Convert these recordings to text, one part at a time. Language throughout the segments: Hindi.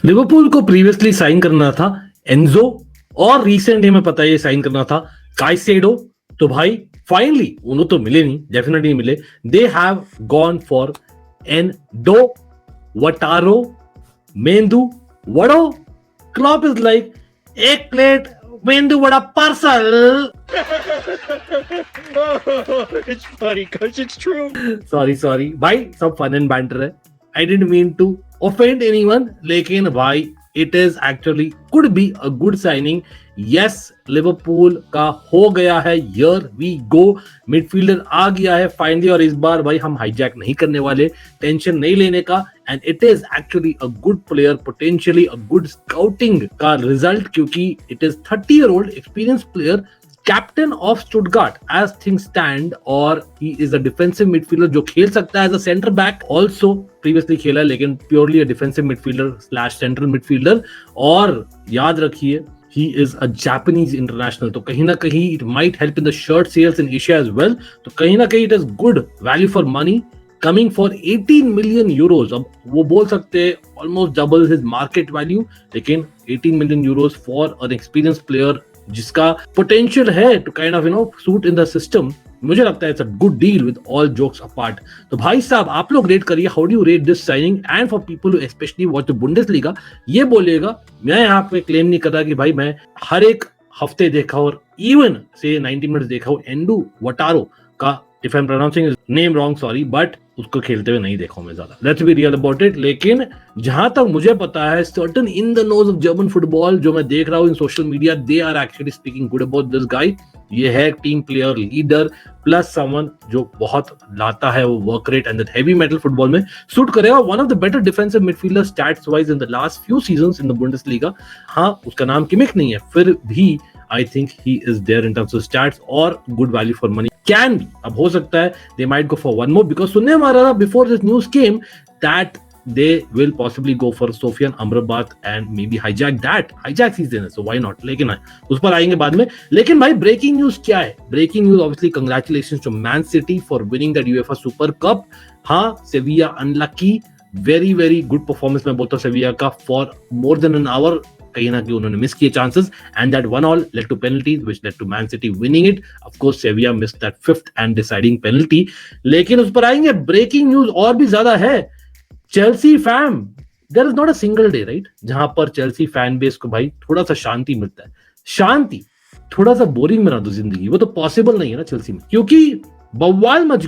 लिवरपूल को प्रीवियसली साइन करना था एंजो, और रिसेंट हमें पता है साइन करना था काइसेडो। तो भाई फाइनली उन्होंने तो मिले नहीं, डेफिनेटली मिले। दे हैव गॉन फॉर एंडो वटारो मेंदू वड़ो। क्लॉप इज लाइक एक plate medu vada parcel. It's funny because it's true. Sorry भाई, सब फन एंड बैंटर है। I didn't mean to offend anyone, लेकिन भाई it is actually could be a good signing. Yes, Liverpool का हो गया है हियर वी गो, मिडफील्डर आ गया है फाइनली, और इस बार भाई हम हाईजैक नहीं करने वाले, टेंशन नहीं लेने का। And it is actually a good player, potentially a good scouting का रिजल्ट, क्योंकि it is 30-year-old experience player, captain of Stuttgart as things stand, और he is a defensive midfielder जो खेल सकता है as a centre back also. Previously खेला है लेकिन purely a defensive midfielder slash central midfielder. और याद रखिए he is a Japanese international, तो कहीं ना कहीं it might help in the shirt sales in Asia as well। तो कहीं ना कहीं it is good value for money coming for 18 million euros। अब वो बोल सकते हैं almost double his market value, लेकिन 18 million euros for an experienced player जिसका potential है to kind of suit in the system, मुझे लगता है it's a good deal with all jokes apart. तो भाई साहब आप लोग रेट करिए, how do you rate this signing, and for people who specially watch the Bundesliga ये बोलिएगा। मैं यहाँ पे क्लेम नहीं कर रहा कि भाई मैं हर एक हफ्ते देखा और इवन से 90 मिनट्स देखा हूँ एंडू वटारो का, if I am pronouncing name wrong sorry, but उसको खेलते हुए नहीं देखा हूं मैं ज्यादा, let's be real about it. लेकिन जहां तक मुझे पता है certain in the knows of German football जो मैं देख रहा हूं in social media, they are actually speaking good about this guy. ये है team player, leader, plus someone जो बहुत लाता है वो work rate and heavy metal football में सूट करेगा। One of the better defensive midfielder stats wise in the last few seasons in the Bundesliga. हाँ, उसका नाम किमिक नहीं है, फिर भी I think he is there in terms of stats और good value for money can be। अब हो सकता है they might go for one more, because सुनने में आ रहा था before this news came that they will possibly go for Sofian Amrabat and maybe hijack season है, so why not। लेकिन उस पर आएंगे बाद में। लेकिन भाई ब्रेकिंग न्यूज क्या है? Breaking news obviously congratulations to Man City for winning that UEFA super cup. हाँ, Sevilla unlucky, very very good performance मैं बोलता हूँ सेविया का for more than an hour. कहीं ना कहीं उन्होंने मिस किए chances, and that 1-1 led to penalties which led to Man City winning it। Of course Sevilla missed that 5th and deciding penalty। लेकिन उस पर आएंगे। ब्रेकिंग न्यूज और भी ज्यादा है। Chelsea fam, there is not a single day right जहां पर चेल्सी फैन बेस को भाई थोड़ा सा शांति मिलता है। शांति, थोड़ा सा बोरिंग बना दो जिंदगी, वो तो पॉसिबल नहीं है ना चेल्सी में, क्योंकि बवाल मच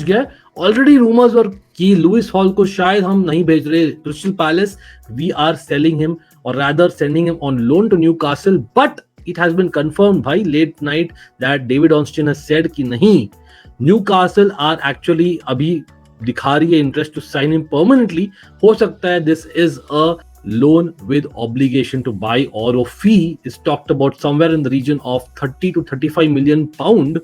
गया। ऑलरेडी रूमर्स और कि लुइस हॉल को शायद हम नहीं भेज रहे Crystal Palace, we are selling him or rather sending him on loan to Newcastle, but it has been confirmed by late night that David Ornstein has said कि नहीं, Newcastle are actually अभी दिखा रही है interest to sign him permanently. हो सकता है this is a loan with obligation to buy, or a fee is talked about somewhere in the region of 30 to 35 million pound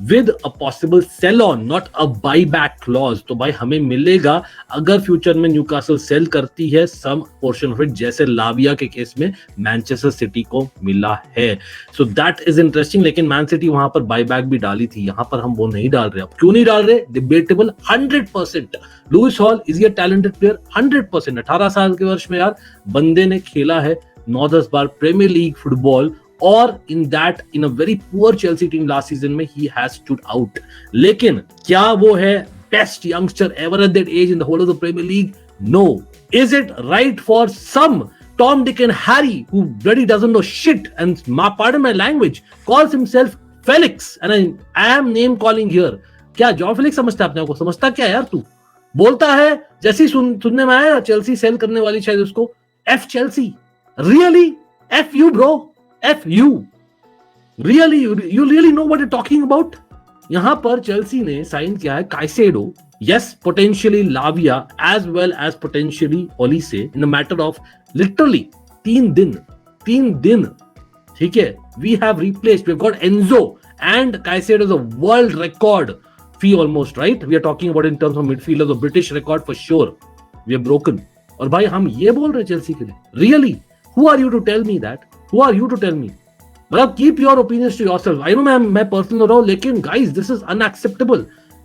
with a possible sell on, not a buyback clause। तो भाई हमें मिलेगा अगर फ्यूचर में न्यूकासल सेल करती है सम पोर्शन ऑफ इट, जैसे लाविया के केस में मैनचेस्टर सिटी को मिला है। So that is interesting. लेकिन मैन सिटी वहां पर बायबैक भी डाली थी, यहां पर हम वो नहीं डाल रहे। अब क्यों नहीं डाल रहे? Debatable 100%। Lewis Hall is a talented player 100%। 18 साल के वर्ष में यार बंदे ने खेला है 9-10 बार प्रीमियर लीग फुटबॉल, और in a very poor Chelsea team last season में he has stood out। लेकिन क्या वो है best youngster ever at that age in the whole of the Premier League? No। Is it right for some Tom, Dick and Harry who really doesn't know shit and pardon my language calls himself Felix, and I am name calling here। क्या जॉन फेलिक्स समझता है अपने को? समझता क्या यार तू? बोलता है जैसे ही सुनने में आया चेल्सी सेल करने वाली शायद उसको, F Chelsea, really? F you bro, F you, really? You really know what you're talking about? यहां पर चेल्सी ने साइन किया है Caicedo, yes, potentially Lavia as well as potentially Olise in a matter of literally 3 दिन। ठीक है, we have we've got Enzo and Caicedo is a world record fee almost, right? We are talking about in terms of midfielders, a British record for sure we have broken। और भाई हम ये बोल रहे चेल्सी के लिए, really? Who are you to tell me that? Who are you to tell me? मतलब keep your opinions to yourself। I know मैं पर्सनल हो रहा हूँ, लेकिन guys this is unacceptable।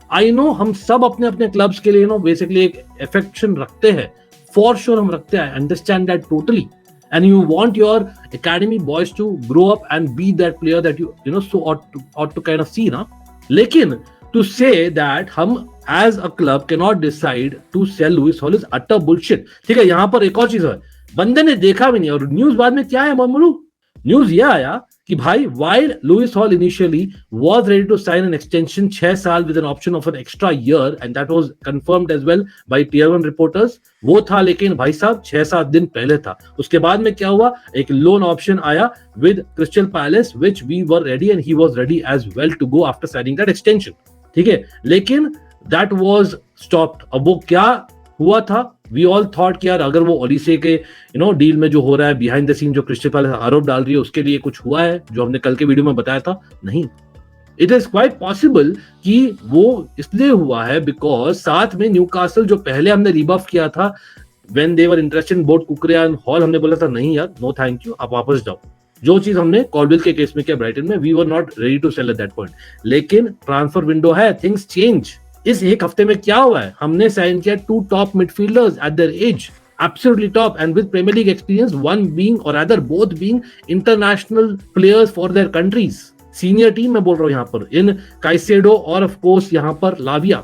I know हम सब अपने अपने क्लब्स के लिए बेसिकली एक अफेक्शन रखते हैं, फॉर श्योर हम रखते हैं, understand that totally, and you want your academy boys to grow up and be that player that you know so ought to kind of see na. लेकिन to say that हम as a club cannot decide to sell Lewis Hall is utter bullshit. ठीक है, यहाँ पर एक और चीज है, बंदे ने देखा भी नहीं, और न्यूज बाद में क्या है मामूलू, न्यूज ये आया कि भाई while Lewis Hall initially was ready to sign an extension 6 साल with an option of an extra year and that was confirmed as well by tier 1 reporters, वो था, लेकिन भाई साहब 6-7 दिन पहले था, उसके बाद में क्या हुआ, एक लोन ऑप्शन आया with Crystal Palace which we were ready and he was ready as well to go after signing that extension. ठीक है, लेकिन that was stopped. अब वो क्या हुआ था, वी ऑल थॉट कि यार अगर वो ओलिसे के डील में जो हो रहा है बिहाइंड द सीन, जो क्रिस्टल पैलेस आरोप डाल रही है, उसके लिए कुछ हुआ है जो हमने कल के वीडियो में बताया था, नहीं. इट इज क्वाइट पॉसिबल कि वो इसलिए हुआ है बिकॉज साथ में न्यूकासल जो पहले हमने रिबफ किया था when they were interested in both Cucurella and Hall, हमने बोला था नहीं यार, नो थैंक यू, आप वापस जाओ. जो चीज हमने कॉलविल के केस में किया ब्राइटन में, we were not ready to sell at that point. लेकिन ट्रांसफर विंडो है, थिंग्स चेंज. इस एक हफ्ते में क्या हुआ है, हमने साइन किया 2 top midfielders at their age, absolutely top and with Premier League experience, one being or rather both being international players for their countries. Senior team मैं बोल रहा हूँ यहाँ पर, इन काइसेडो और of course यहाँ पर लाविया.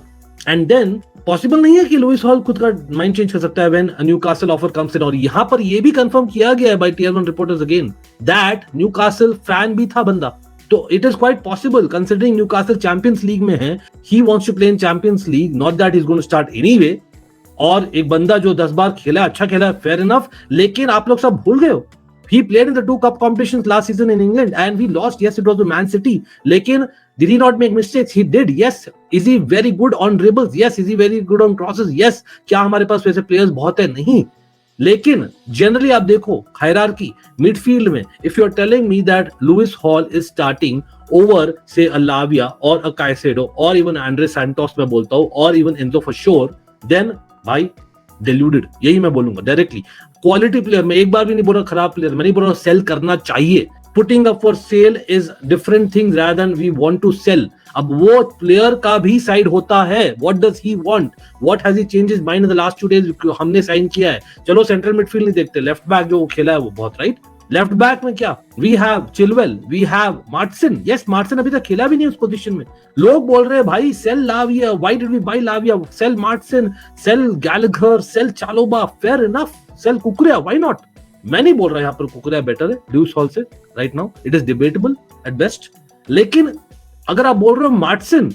And then पॉसिबल नहीं है कि लुइस हॉल खुद का माइंड चेंज कर सकता है when a Newcastle offer comes in. और यहाँ पर ये भी कंफर्म किया गया है by tier 1 reporters again that Newcastle fan भी था बंदा. तो it is quite possible considering Newcastle Champions League में है, he wants to play in Champions League, not that he is going to start anyway. और एक बंदा जो 10 बार खेला, अच्छा खेला, फेयर इनफ, लेकिन आप लोग सब भूल गए हो, he played in the 2 cup competitions last season in England and we lost. Yes, it was to Man City. लेकिन did he not make mistakes? He did. Yes. Is he very good on dribbles? Yes. Is he very good on crosses? Yes. क्या हमारे पास वैसे प्लेयर्स बहुत है? नहीं. लेकिन जनरली आप देखो हायरार्की मिडफील्ड में, if you are telling me that Lewis Hall is starting over से अ लाविया और अ काइसेडो और इवन एंड्रे सैंटोस मैं बोलता हूं, और even Enzo for sure, then भाई deluded, यही मैं बोलूंगा डायरेक्टली. क्वालिटी प्लेयर, मैं एक बार भी नहीं बोल रहा खराब प्लेयर, मैं नहीं बोल रहा सेल करना चाहिए. Putting up for sale is different thing rather than we want to sell. अब वो प्लेयर का भी साइड होता है, what does he want, what has he change his mind in the last 2 days. हमने साइन किया है, चलो सेंट्रल मिडफील्ड नहीं देखते, लेफ्ट बैक जो वो खेला है वो बहुत राइट. लेफ्ट बैक में क्या, we have Chilwell, we have Maatsen. Yes, Maatsen अभी तक खेला भी नहीं उस पोजीशन में. लोग बोल रहे हैं भाई sell Lavia, why did we buy Lavia, sell Maatsen, sell Gallagher, sell Chalobah, fair enough, sell Cucurella, why not. मैं नहीं बोल रहा यहाँ पर कुकरेया बेटर है लुइस हॉल से right now, it is debatable at best. लेकिन अगर आप बोल रहे हो मार्टिसन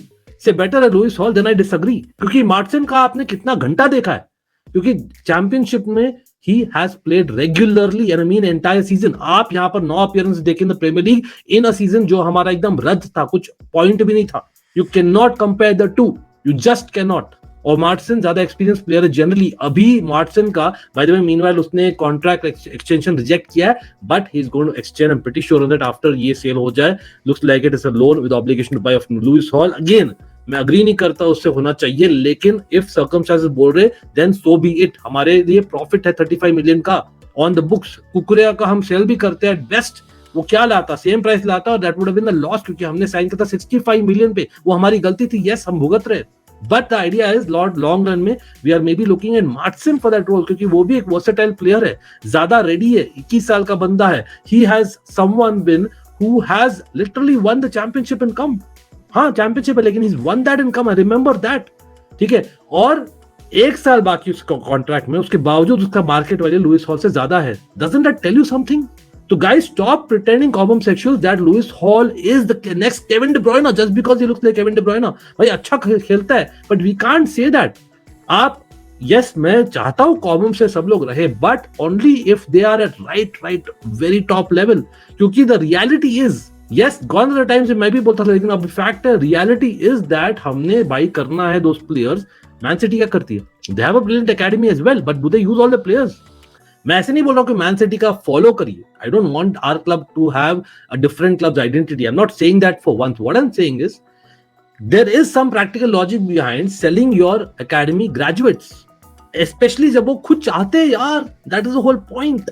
से बेटर है Lewis Hall, then I disagree, क्योंकि मार्टिसन का आपने कितना घंटा देखा है, क्योंकि चैंपियनशिप में he has played regularly and I mean entire season. आप यहाँ पर 9 अपीयरेंस देखें the Premier League in a season जो हमारा एकदम रद्द था, कुछ पॉइंट भी नहीं था. You can not compare the two, you just can not. और मार्टिसन ज्यादा एक्सपीरियंस प्लेयर है जनरली. अभी मार्टिसन का बाय द वे मीनवाइल उसने कॉन्ट्रैक्ट एक्सटेंशन रिजेक्ट किया है, but he is going to extend. I am pretty sure on that after ये सेल हो जाए. Looks like it is a loan with obligation to buy of Lewis Hall. Again मैं अग्री नहीं करता उससे होना चाहिए, लेकिन इफ सर्कमस्टेंसेस बोल रहे देन सो बी इट. हमारे लिए प्रॉफिट है 35 मिलियन का ऑन द बुक्स. कुकरेया का हम सेल भी करते हैं एट बेस्ट, वो क्या लाता, सेम प्राइस लाता, और that would have been the loss, क्योंकि हमने साइन किया था 65 मिलियन पे. वो हमारी गलती थी, यस हम भुगत रहे, but the idea is long run में we are maybe looking at Maatsen for that role, क्योंकि वो भी एक वर्सेटाइल प्लेयर है, ज्यादा रेडी है, 21 साल का बंदा है. He has someone been who has literally won the championship in कम. हाँ चैंपियनशिप है, लेकिन he's won that in come, I remember that. ठीक है, और 1 साल बाकी उसका कॉन्ट्रैक्ट में, उसके बावजूद उसका मार्केट वैल्यू लुइस हॉल से ज्यादा है. Doesn't that tell you something? So guys, stop pretending common sexuals that Lewis Hall is the next Kevin De Bruyne just because he looks like Kevin De Bruyne. भाई अच्छा खेलता है, but we can't say that. आप yes, मैं चाहता हूँ कॉमन से सब लोग रहे, but only if they are at right very top level. क्योंकि the reality is yes, gone are the times मैं भी बोलता था, लेकिन अब फैक्ट है, रियलिटी इज दैट हमने बाई करना है दोस्त प्लेयर्स. मैन सिटी क्या करती है, they have a brilliant academy as well, but do they use all the players. मैं ऐसे नहीं बोल रहा हूं कि मैन सिटी का फॉलो करिए. I don't want our club to have a different club's identity. I am not saying that for once. What I am saying is there is some practical logic behind selling your academy graduates, especially जब वो खुद चाहते हैं यार. That is the whole point.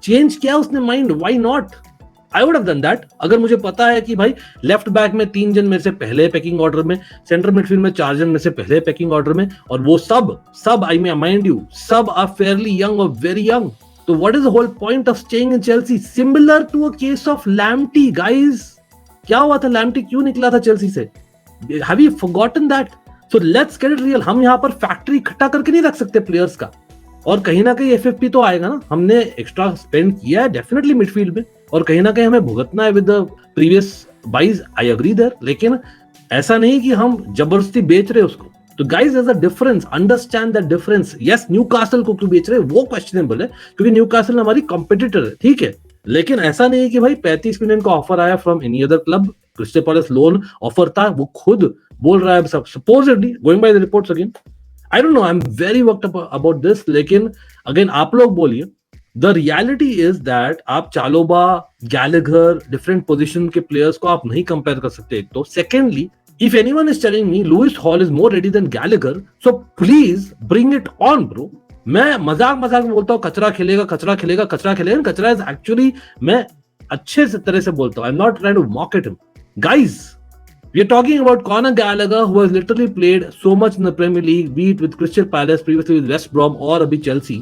Change किया उसने mind, why not. I would have done that. अगर मुझे पता है कि भाई लेफ्ट बैक में 3 जन मेरे से पहले पैकिंग ऑर्डर में, सेंटर मिडफील्ड में 4 जन मेरे से पहले पैकिंग ऑर्डर में, और वो सब आई मे माइंड यू, सब आर फेयरली यंग और वेरी यंग। तो what is the whole point of staying in Chelsea? Similar to a case of Lamptey guys. क्या हुआ था? लैम्टी क्यों निकला था चेल्सी से? Have you forgotten that? So let's get it real. हम यहाँ पर फैक्ट्री इकट्ठा करके नहीं रख सकते प्लेयर्स का, और कहीं ना कहीं एफएफपी तो आएगा ना। हमने एक्स्ट्रा स्पेंड किया है डेफिनेटली मिडफील्ड में, और कहीं ना कहीं हमें भुगतना है with the previous buys, I agree there. लेकिन ऐसा नहीं कि हम जबरदस्ती बेच रहे उसको। तो guys there is a difference, understand that difference. Yes, Newcastle को क्यों बेच रहे हैं वो क्वेश्चनेबल है, क्योंकि न्यूकासल हमारी कॉम्पिटिटर है, ठीक है। लेकिन ऐसा नहीं है कि भाई 35 मिलियन का ऑफर आया from any other club, Crystal Palace loan offer था, वो खुद बोल रहा है supposedly, going by the reports again. I don't know, I am very worried about this. लेकिन अगेन आप लोग बोलिए, द रियलिटी इज दैट आप चालोबा, गैलेगर, डिफरेंट पोजीशन के प्लेयर्स को आप नहीं कंपेयर कर सकते, एक तो। Secondly, if anyone is telling me Lewis Hall is more ready than Gallagher, so please bring it on bro. मैं मजाक में बोलता हूँ कचरा खेलेगा, कचरा इज एक्चुअली, मैं अच्छे से तरह से बोलता हूँ, I am not trying to mock it him. Guys, we are talking about Conor Gallagher, who has literally played so much in the Premier League, be it with Crystal Palace, previously with West Brom, और अभी Chelsea,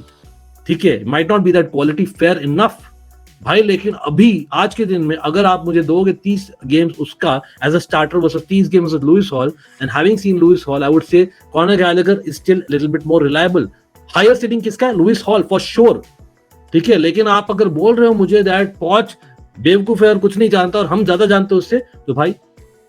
ठीक है, might not be that quality, fair enough भाई। लेकिन अभी आज के दिन में अगर आप मुझे दोगे 30 गेम्स उसका as a starter versus 30 games with Lewis Hall, and having seen Lewis Hall, I would say Conor Gallagher is still little bit more reliable. Higher ceiling किसका है? लुइस हॉल फॉर श्योर, ठीक है। लेकिन आप अगर बोल रहे हो मुझे दैट पॉच बेवकूफ है और कुछ नहीं जानता और हम ज्यादा जानते उससे, तो भाई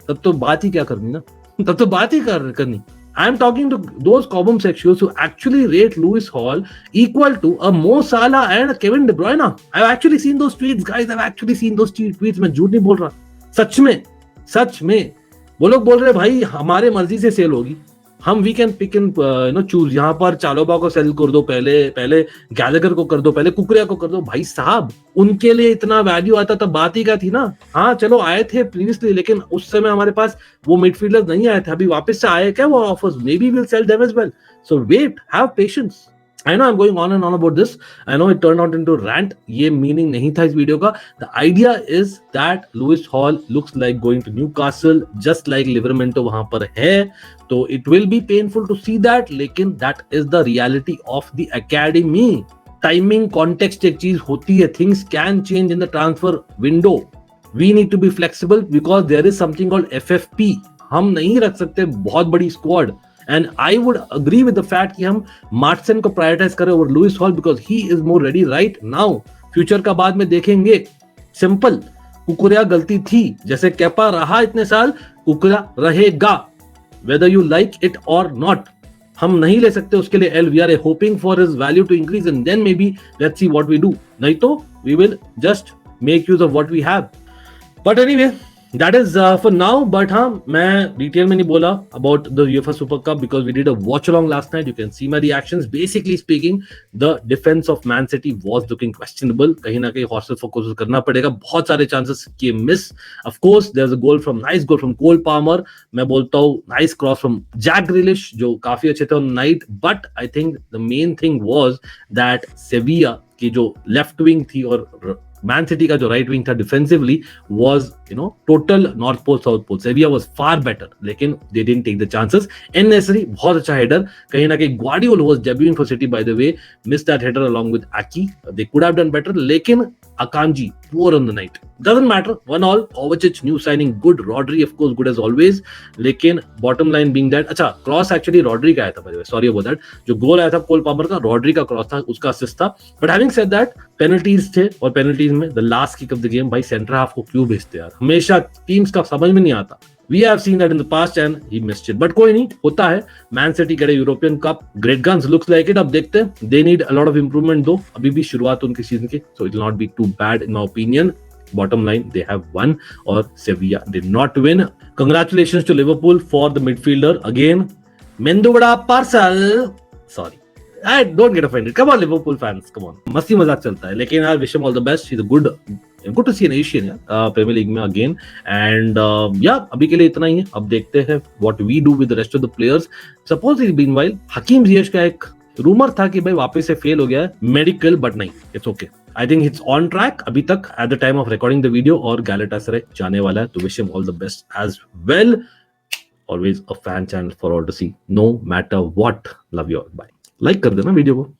तब तो बात ही क्या करनी ना, तब तो बात ही करनी। I am talking to those column sections who actually rate Lewis Hall equal to a Mo Salah and a Kevin De Bruyne. I've actually seen those tweets, guys. I've actually seen those tweets. मैं झूठ नहीं बोल रहा, सच में वो लोग बोल रहे भाई हमारे मर्जी से सेल होगी, हम we can pick and choose. यहाँ पर चालोबा को सेल कर दो, पहले गैलेगर को कर दो, पहले कुकरिया को कर दो। भाई साहब, उनके लिए इतना वैल्यू आता तब बात ही क्या थी ना। हाँ चलो आए थे प्रीवियसली, लेकिन उस समय हमारे पास वो मिडफील्डर्स नहीं आए थे। अभी वापस से आए क्या वो offers? Maybe will sell them as well. So wait, have patience. I know I'm going on and on about this. I know it turned out into rant. ये meaning नहीं था इस वीडियो का. The idea is that Lewis Hall looks like going to Newcastle, just like Livermore वहाँ पर है. तो it will be painful to see that. लेकिन that is the reality of the academy. Timing, context एक चीज होती है. Things can change in the transfer window. We need to be flexible because there is something called FFP. हम नहीं रख सकते बहुत बड़ी squad. And I would agree with the fact कि हम मार्टसन को प्रायोरिटाइज करें over Lewis Hall because he is more ready right now. Future का बाद में देखेंगे. सिंपल, कुकुरिया गलती थी, जैसे केपा रहा इतने साल, कुकुरिया रहेगा whether you like it or not. हम नहीं ले सकते उसके लिए L. We are hoping for his value to increase and then maybe let's see what we do. नहीं तो we will just make use of what we have. But anyway, that is for now. But हाँ, मैं डिटेल में नहीं बोला about the UEFA Super Cup because we did a watch along last night. You can see my reactions. Basically speaking, the defense of Man City was looking questionable. कहीं ना कहीं हॉस्टल फोकस करना पड़ेगा. बहुत सारे chances किए miss. Of course, there's a nice goal from Cole Palmer. मैं बोलता हूँ nice cross from Jack Grealish जो काफी अच्छे थे on night. But I think the main thing was that Sevilla की जो left wing थी और मैन सिटी का जो राइट विंग था defensively was total north pole south pole. Sevilla was far better, लेकिन they didn't take the chances. En-Nesyri बहुत अच्छा हेडर, कहीं ना कहीं Gvardiol was debuting for City by the way, missed that header along with Ake. They could have done better, लेकिन Akanji poor on the night. Doesn't matter, 1-1. Kovacic new signing, good. Rodri of course good as always. लेकिन bottom line being that, अच्छा क्रॉस एक्चुअली रॉड्री का आया था by the way, sorry about that. जो गोल आया था कोल पामर का, रॉड्री का क्रॉस था, उसका असिस्ट था. But having said that, penalties थे और पेनल्टीज में the last kick off the game. भाई सेंटर हाफ को क्यों भेजते यार, हमेशा टीम्स का समझ में नहीं आता. We have seen that in the past and he missed it. But कोई नहीं, होता है. मैन सिटी के European cup, great guns looks like it. अब देखते हैं. They need a lot of improvement though. अभी भी शुरुआत उनके सीजन की, so it will not be too bad in my opinion. Bottom line, they have won, or Sevilla did not win. Congratulations to Liverpool for the midfielder again. Menduvada Parcel. Sorry, I don't get offended. Come on, Liverpool fans, come on. मस्ती मजाक चलता है, लेकिन यार wish him all the best. He's a good to see an Asian Premier League में again. And yeah, अभी के लिए इतना ही है. अब देखते हैं what we do with the rest of the players. Supposedly meanwhile, हकीम जियश का एक रूमर था कि भाई वापस से फेल हो गया है मेडिकल, बट नहीं, it's okay. I think it's on track अभी तक at the time of recording the video, और गैलेटासराय जाने वाला है, तो wish him all the best as well. Always a fan channel for all to see, no matter what. Love you all, bye. Like कर देना वीडियो को.